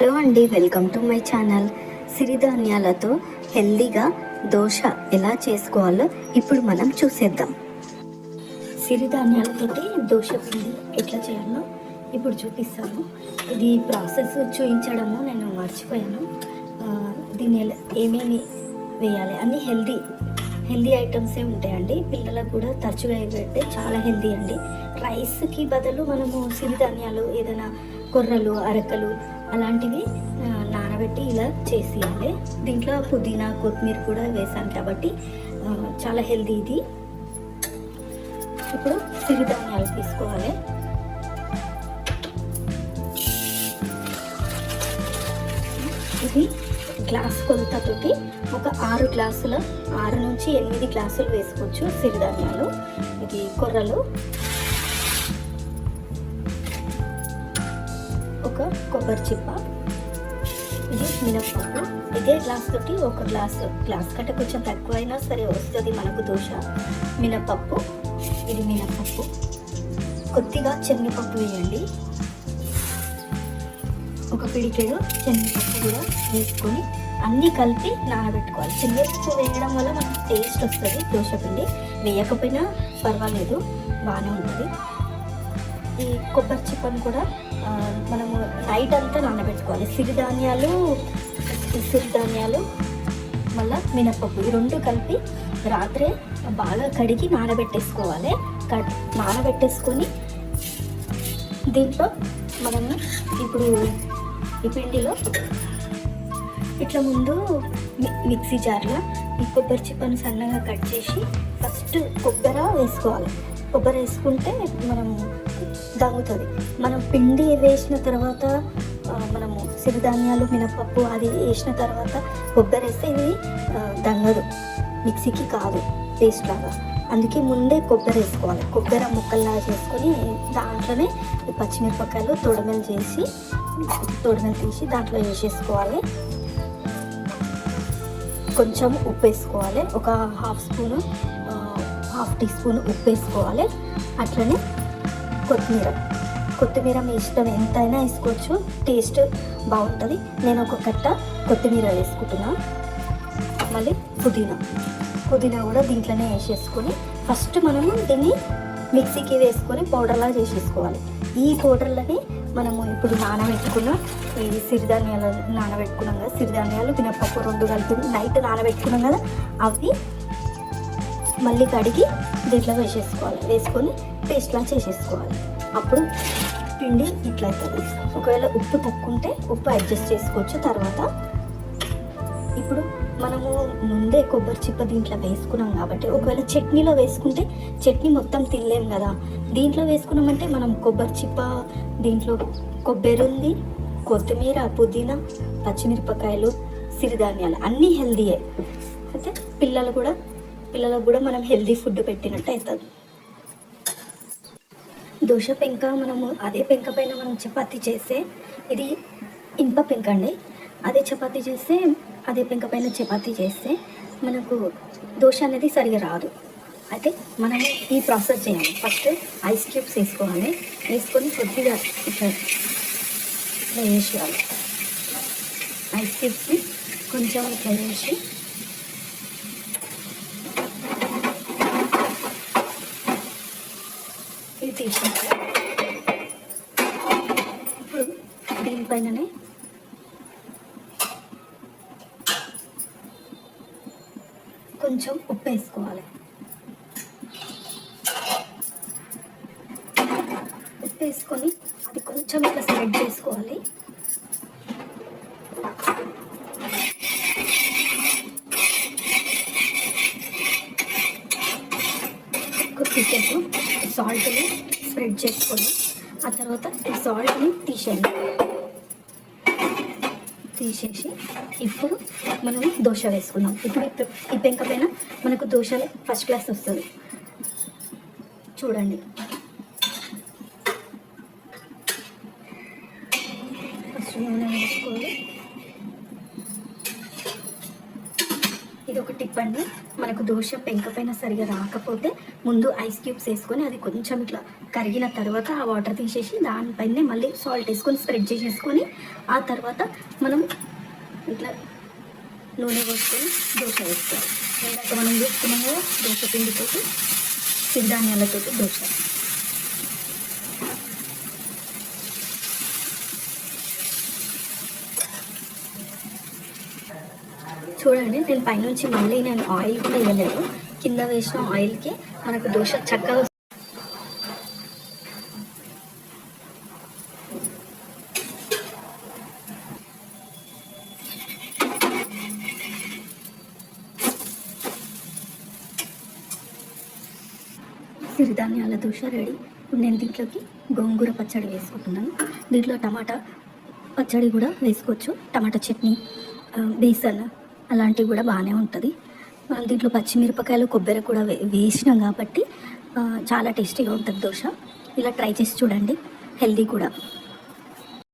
Hello అండి, welcome to my channel. సిరిధాన్యాలతో హెల్దీగా దోశ ఎలా చేసుకోవాలో ఇప్పుడు మనం చూసేద్దాం. సిరిధాన్యాలతోటి దోశ పిండి ఎట్లా చేయాలో ఇప్పుడు చూపిస్తాను. ఇది ప్రాసెస్ చూపించడము నేను మర్చిపోయాను. దీన్ని ఏమేమి వేయాలి అన్నీ హెల్దీ ఐటమ్సే ఉంటాయండి. పిల్లలకు కూడా తరచుగా పెడితే చాలా హెల్దీ అండి. రైస్కి బదులు మనము సిరిధాన్యాలు ఏదైనా కొర్రలు, అరకలు అలాంటివి నానబెట్టి ఇలా చేసేయాలి. దీంట్లో పుదీనా, కొత్తిమీర కూడా వేసాను కాబట్టి చాలా హెల్దీ ఇది. ఇప్పుడు సిరిధాన్యాలు తీసుకోవాలి. ఇది గ్లాస్ కొలతతోటి ఒక 6 నుంచి 8 గ్లాసులు వేసుకోవచ్చు సిరిధాన్యాలు. ఇది కొర్రలు, ఒక కొబ్బరి చిప్ప, ఇది మినప్పప్పు. ఇదే గ్లాస్ తోటి ఒక గ్లాస్ కంటే కొంచెం తక్కువ అయినా సరే వస్తుంది మనకు దోశ. మినప్పప్పు, ఇది మినప్పప్పు. కొద్దిగా శనగపప్పు వేయండి, ఒక పిడికెడు శనగపప్పు కూడా వేసుకొని అన్నీ కలిపి నానబెట్టుకోవాలి. శనగపప్పు వేయడం వల్ల మనకు టేస్ట్ వస్తుంది దోశ పిండి. వేయకపోయినా పర్వాలేదు, బాగానే ఉంటుంది. ఈ కొబ్బరి చిప్పను కూడా మనము నైట్ అంతా నానబెట్టుకోవాలి. సిరిధాన్యాలు మళ్ళీ మినప్పప్పు ఈ రెండు కలిపి రాత్రే బాగా కడిగి నానబెట్టేసుకోవాలి. నానబెట్టేసుకొని దీంట్లో మనము ఇప్పుడు ఈ పిండిలో ఇట్లా ముందు మిక్సీ జార్లో ఈ కొబ్బరి చిప్పను సన్నగా కట్ చేసి ఫస్ట్ కొబ్బరి వేసుకోవాలి. కొబ్బరి వేసుకుంటే మనము దగ్గుతుంది. మనం పిండి వేసిన తర్వాత మనము సిరిధాన్యాలు, మినపప్పు అది వేసిన తర్వాత కొబ్బరి వేస్తే ఇది దంగదు, మిక్సీకి కాదు పేస్ట్ లాగా. అందుకే ముందే కొబ్బరి వేసుకోవాలి. కొబ్బరి ముక్కల్లాగా చేసుకొని దాంట్లోనే పచ్చిమిరపకాయలు తొడమెలు తీసి దాంట్లో వేసేసుకోవాలి. కొంచెం ఉప్పు వేసుకోవాలి, ఒక హాఫ్ టీ స్పూన్ ఉప్పు వేసుకోవాలి. అట్లనే కొత్తిమీర మీ ఇష్టం, ఎంతైనా వేసుకోవచ్చు, టేస్ట్ బాగుంటుంది. నేను ఒక కట్ట కొత్తిమీర వేసుకుంటున్నా. మళ్ళీ పుదీనా కూడా దీంట్లోనే వేసేసుకొని ఫస్ట్ మనము దీన్ని మిక్సీకి వేసుకొని పౌడర్లా చేసేసుకోవాలి. ఈ పౌడర్లని మనము ఇప్పుడు ఈ సిరిధాన్యాలు నానబెట్టుకున్నాం కదా, సిరిధాన్యాలు మినపప్పు రెండు కలిపి నైట్ నానబెట్టుకున్నాం కదా, అవి మళ్ళీ కడిగి దీంట్లో వేసుకొని పేస్ట్లా చేసేసుకోవాలి. అప్పుడు పిండి ఇట్లా అవుతుంది. ఒకవేళ ఉప్పు తక్కువ ఉంటే ఉప్పు అడ్జస్ట్ చేసుకోవచ్చు తర్వాత. ఇప్పుడు మనము ముందే కొబ్బరి చిప్ప దీంట్లో వేసుకున్నాం కాబట్టి, ఒకవేళ చట్నీలో వేసుకుంటే చట్నీ మొత్తం తినలేం కదా, దీంట్లో వేసుకున్నామంటే మనం కొబ్బరి చిప్ప, దీంట్లో కొబ్బరి ఉంది, కొత్తిమీర, పుదీనా, పచ్చిమిరపకాయలు, సిరిధాన్యాలు అన్నీ హెల్దీయే. అయితే పిల్లలకు కూడా మనం హెల్దీ ఫుడ్ పెట్టినట్టు అవుతుంది. దోశ పెంక మనము అదే పెంక పైన మనం చపాతీ చేస్తే, ఇది ఇనుప పెంక అండి, అదే చపాతీ చేస్తే అదే పెంక పైన చపాతీ చేస్తే మనకు దోశ అనేది సరిగా రాదు. అయితే మనం ఈ ప్రాసెస్ చేయాలి. ఫస్ట్ ఐస్ క్యూబ్స్ వేసుకొని కొద్దిగా ఇట్లా వేసేయాలి. ఐస్ క్యూబ్స్ని కొంచెం ఇట్లా వేసి ఇది తీసుకోవాలి. ఇప్పుడు దీనిపైననే కొంచెం ఉప్పు వేసుకోవాలి. ఉప్పు వేసుకొని అది కొంచెం ఇట్లా స్ప్రెడ్ చేసుకోవాలి. కొద్దిసేపు సాల్ట్ని స్ప్రెడ్ చేసుకొని ఆ తర్వాత ఈ సాల్ట్ని తీసేసి ఇప్పుడు మనం దోశ వేసుకుందాం. ఇప్పుడు ఈ పెంక పైన మనకు దోశ ఫస్ట్ క్లాస్ వస్తుంది. చూడండి, ఫస్ట్ నూనె వేసుకోవాలి. ఇది ఒక టిప్ అండి, మనకు దోశ పెంక పైన సరిగా రాకపోతే ముందు ఐస్ క్యూబ్స్ వేసుకొని అది కొంచెం ఇట్లా కరిగిన తర్వాత ఆ వాటర్ తీసేసి దానిపైనే మళ్ళీ సాల్ట్ వేసుకొని స్ప్రెడ్ చేసేసుకొని ఆ తర్వాత మనం ఇట్లా నూనె పోసుకొని దోశ వేసుకోవాలి. ఇందాక మనం వేసుకున్నాం కదా దోశ పిండితోటి సిరిధాన్యాలతో దోశ. చూడండి నేను పైనుంచి మళ్ళీ నేను ఆయిల్ కూడా వేయలేదు, కింద వేసిన ఆయిల్కి మనకు దోశ చక్కగా సిరిధాన్యాల దోశ రెడీ. ఇప్పుడు నేను దీంట్లోకి గోంగూర పచ్చడి వేసుకుంటున్నాను. దీంట్లో టమాటా పచ్చడి కూడా వేసుకోవచ్చు, టమాటా చట్నీ, బేసన్ అలాంటివి కూడా బాగానే ఉంటుంది. మనం దీంట్లో పచ్చిమిరపకాయలు కొబ్బరి కూడా వేసినాం కాబట్టి చాలా టేస్టీగా ఉంటుంది దోశ. ఇలా ట్రై చేసి చూడండి, హెల్దీ కూడా.